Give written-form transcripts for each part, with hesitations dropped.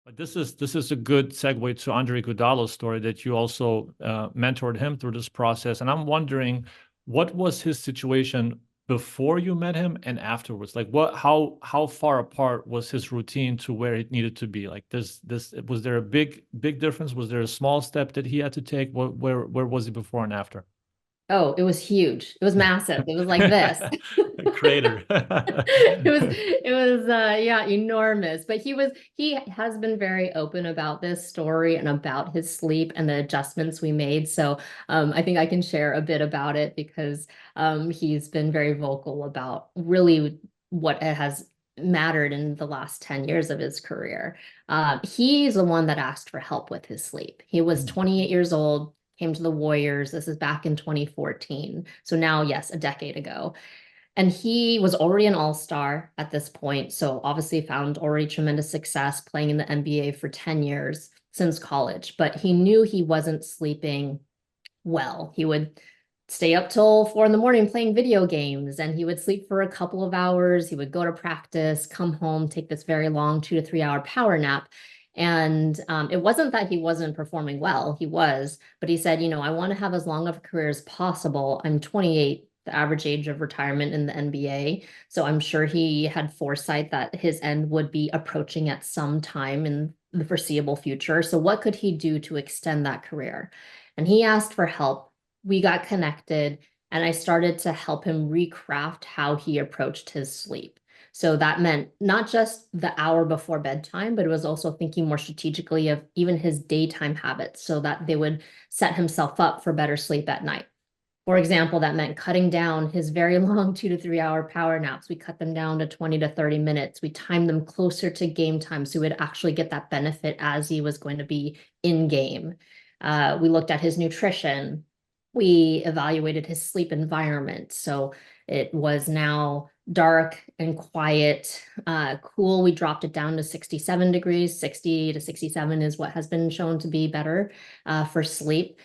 But this is a good segue to Andre Iguodala's story that you also mentored him through this process. And I'm wondering, what was his situation before you met him and afterwards? Like how far apart was his routine to where it needed to be? Like this was there a big difference? Was there a small step that he had to take? Where was he before and after? Oh, it was huge. It was massive. It was like this. A crater. Yeah, enormous. But he has been very open about this story and about his sleep and the adjustments we made. So I think I can share a bit about it because he's been very vocal about really what it has mattered in the last 10 years of his career. He's the one that asked for help with his sleep. He was 28 years old, came to the Warriors. This is back in 2014. So now, yes, a decade ago. And he was already an all-star at this point. So obviously found already tremendous success playing in the NBA for 10 years since college. But he knew he wasn't sleeping well. He would stay up till 4 in the morning playing video games, and he would sleep for a couple of hours. He would go to practice, come home, take this very long 2 to 3 hour power nap. And it wasn't that he wasn't performing well, he was, but he said, I want to have as long of a career as possible. I'm 28, the average age of retirement in the NBA. So I'm sure he had foresight that his end would be approaching at some time in the foreseeable future. So what could he do to extend that career? And he asked for help. We got connected, and I started to help him recraft how he approached his sleep. So that meant not just the hour before bedtime, but it was also thinking more strategically of even his daytime habits so that they would set himself up for better sleep at night. For example, that meant cutting down his very long 2 to 3 hour power naps. We cut them down to 20 to 30 minutes. We timed them closer to game time so he would actually get that benefit as he was going to be in game. We looked at his nutrition. We evaluated his sleep environment. So it was now dark and quiet, cool. We dropped it down to 67 degrees. 60 to 67 is what has been shown to be better for sleep.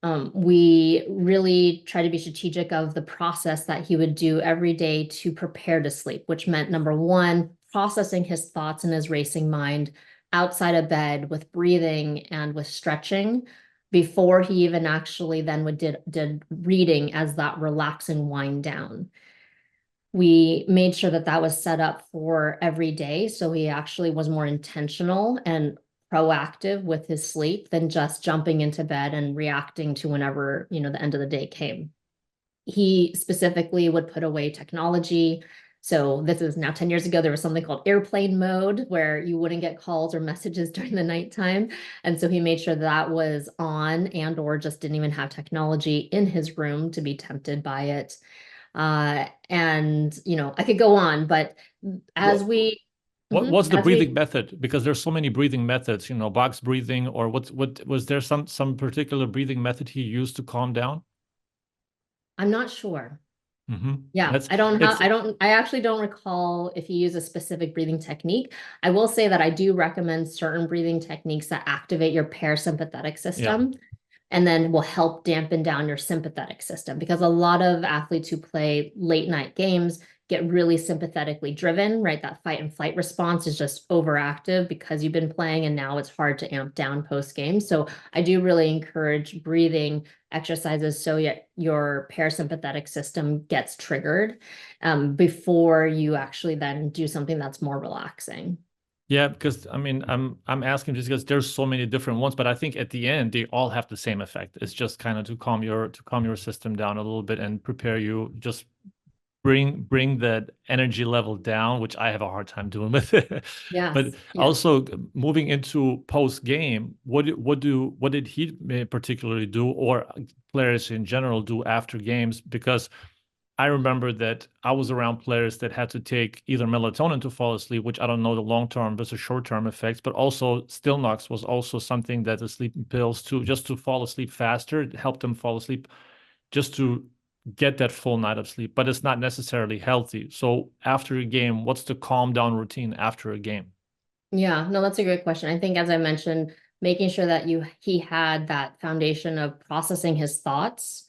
We really try to be strategic of the process that he would do every day to prepare to sleep, which meant number one, processing his thoughts in his racing mind outside of bed with breathing and with stretching before he even actually then did reading as that relaxing wind down. We made sure that that was set up for every day. So he actually was more intentional and proactive with his sleep than just jumping into bed and reacting to whenever, the end of the day came. He specifically would put away technology. So this is now 10 years ago, there was something called airplane mode where you wouldn't get calls or messages during the nighttime. And so he made sure that was on and or just didn't even have technology in his room to be tempted by it. And I could go on, but as What we, what's the as breathing we, method? Because there's so many breathing methods, box breathing, or what was there some particular breathing method he used to calm down? I'm not sure. Hmm. Yeah, That's it's I actually don't recall if you use a specific breathing technique. I will say that I do recommend certain breathing techniques that activate your parasympathetic yeah. system and then will help dampen down your sympathetic system because a lot of athletes who play late night games get really sympathetically driven, right? That fight and flight response is just overactive because you've been playing and now it's hard to amp down post game. So I do really encourage breathing exercises so your parasympathetic system gets triggered before you actually then do something that's more relaxing. Yeah, because I mean, I'm asking just because there's so many different ones, but I think at the end they all have the same effect. It's just kind of to calm your system down a little bit and prepare you, just bring that energy level down, which I have a hard time doing with it. But Yes. Yeah. also moving into post game, what did he particularly do, or players in general do after games? Because I remember that I was around players that had to take either melatonin to fall asleep, which I don't know the long term versus short term effects, but also Stilnox was also something that the sleeping pills to just to fall asleep faster, it helped them fall asleep just to get that full night of sleep, but it's not necessarily healthy. So after a game, what's the calm down routine after a game? Yeah, no, that's a great question. I think, as I mentioned, making sure that he had that foundation of processing his thoughts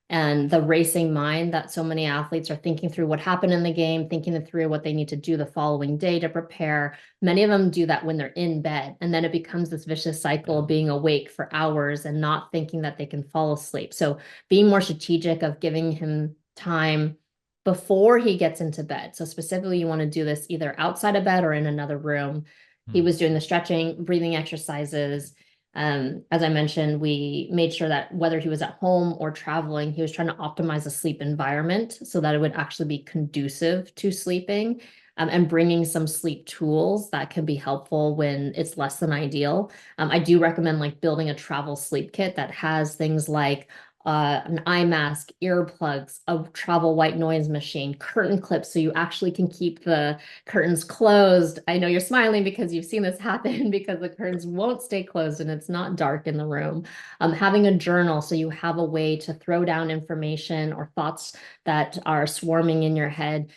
and the racing mind that so many athletes are thinking through what happened in the game, thinking through what they need to do the following day to prepare. Many of them do that when they're in bed, and then it becomes this vicious cycle of being awake for hours and not thinking that they can fall asleep. So being more strategic of giving him time before he gets into bed. So specifically, you want to do this either outside of bed or in another room. He Mm. was doing the stretching, breathing exercises. As I mentioned, we made sure that whether he was at home or traveling, he was trying to optimize the sleep environment so that it would actually be conducive to sleeping, and bringing some sleep tools that can be helpful when it's less than ideal. I do recommend like building a travel sleep kit that has things like an eye mask, earplugs, a travel white noise machine, curtain clips so you actually can keep the curtains closed. I know you're smiling because you've seen this happen because the curtains won't stay closed and it's not dark in the room. Having a journal so you have a way to throw down information or thoughts that are swarming in your head.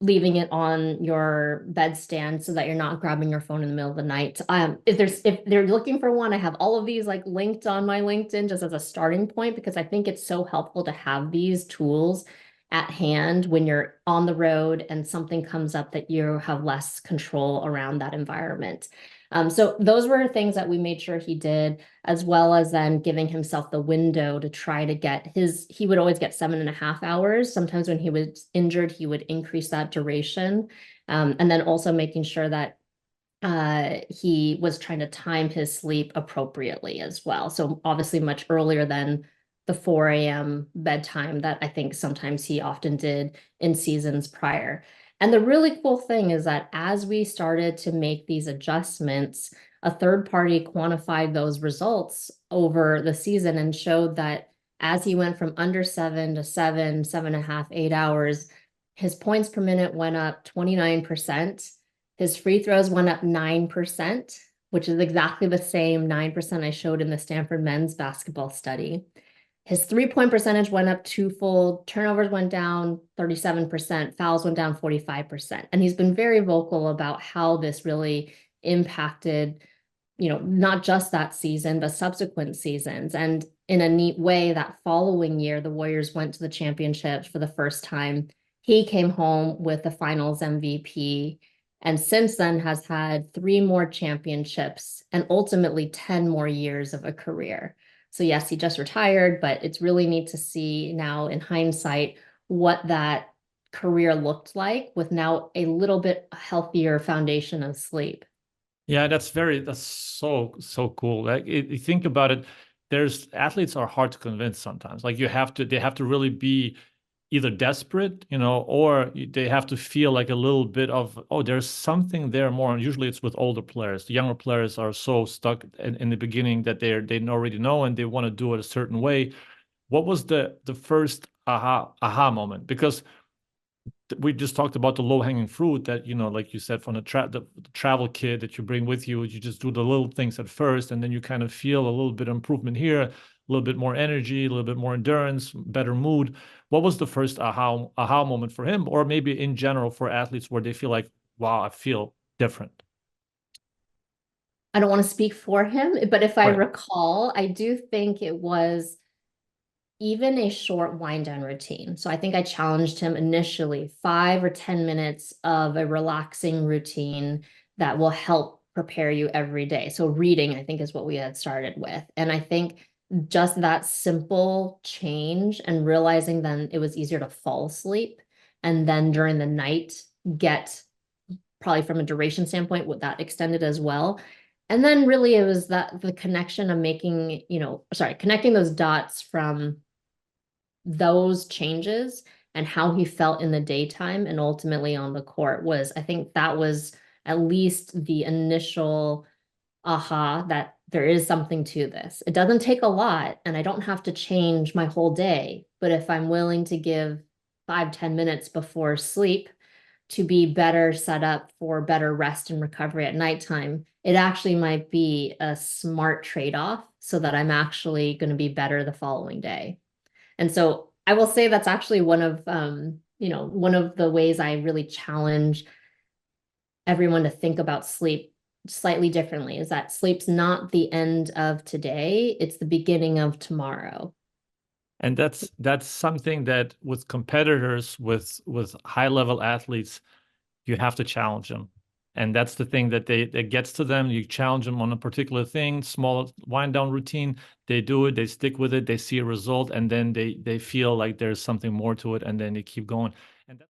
Leaving it on your bedstand so that you're not grabbing your phone in the middle of the night. If they're looking for one, I have all of these like linked on my LinkedIn just as a starting point because I think it's so helpful to have these tools at hand when you're on the road and something comes up that you have less control around that environment. So those were things that we made sure he did, as well as then giving himself the window to try to get he would always get 7.5 hours. Sometimes when he was injured, he would increase that duration. And then also making sure that he was trying to time his sleep appropriately as well. So obviously much earlier than the 4 a.m. bedtime that I think sometimes he often did in seasons prior. And the really cool thing is that as we started to make these adjustments, a third party quantified those results over the season and showed that as he went from under 7 to 7, 7.5, 8 hours, his points per minute went up 29%. His free throws went up 9%, which is exactly the same 9% I showed in the Stanford men's basketball study. His 3-point percentage went up twofold, turnovers went down 37%, fouls went down 45%. And he's been very vocal about how this really impacted, not just that season, but subsequent seasons. And in a neat way, that following year, the Warriors went to the championships for the first time. He came home with the finals MVP, and since then has had 3 more championships and ultimately 10 more years of a career. So yes, he just retired, but it's really neat to see now in hindsight what that career looked like with now a little bit healthier foundation of sleep. Yeah, that's so cool. Like you think about it, there's athletes are hard to convince sometimes. Like they have to really be either desperate, or they have to feel like a little bit of, oh, there's something there more. And usually it's with older players. The younger players are so stuck in the beginning that they already know and they want to do it a certain way. What was the first aha moment? Because we just talked about the low-hanging fruit that, like you said, from the travel kit that you bring with you, you just do the little things at first, and then you kind of feel a little bit of improvement here, a little bit more energy, a little bit more endurance, better mood. What was the first aha moment for him, or maybe in general for athletes where they feel like, wow, I feel different? I don't want to speak for him, but if I Right. recall, I do think it was even a short wind down routine. So I think I challenged him initially 5 or 10 minutes of a relaxing routine that will help prepare you every day. So reading, I think, is what we had started with. And I think just that simple change and realizing then it was easier to fall asleep and then during the night get probably from a duration standpoint with that extended as well. And then really it was that the connection of making, connecting those dots from those changes and how he felt in the daytime and ultimately on the court was, I think that was at least the initial aha that there is something to this. It doesn't take a lot and I don't have to change my whole day. But if I'm willing to give 5, 10 minutes before sleep to be better set up for better rest and recovery at nighttime, it actually might be a smart trade-off so that I'm actually going to be better the following day. And so I will say that's actually one of the ways I really challenge everyone to think about sleep slightly differently is that sleep's not the end of today, it's the beginning of tomorrow. And that's something that with competitors, with high level athletes, you have to challenge them. And that's the thing that gets to them. You challenge them on a particular thing, small wind down routine. They do it, they stick with it, they see a result, and then they feel like there's something more to it, and then they keep going. And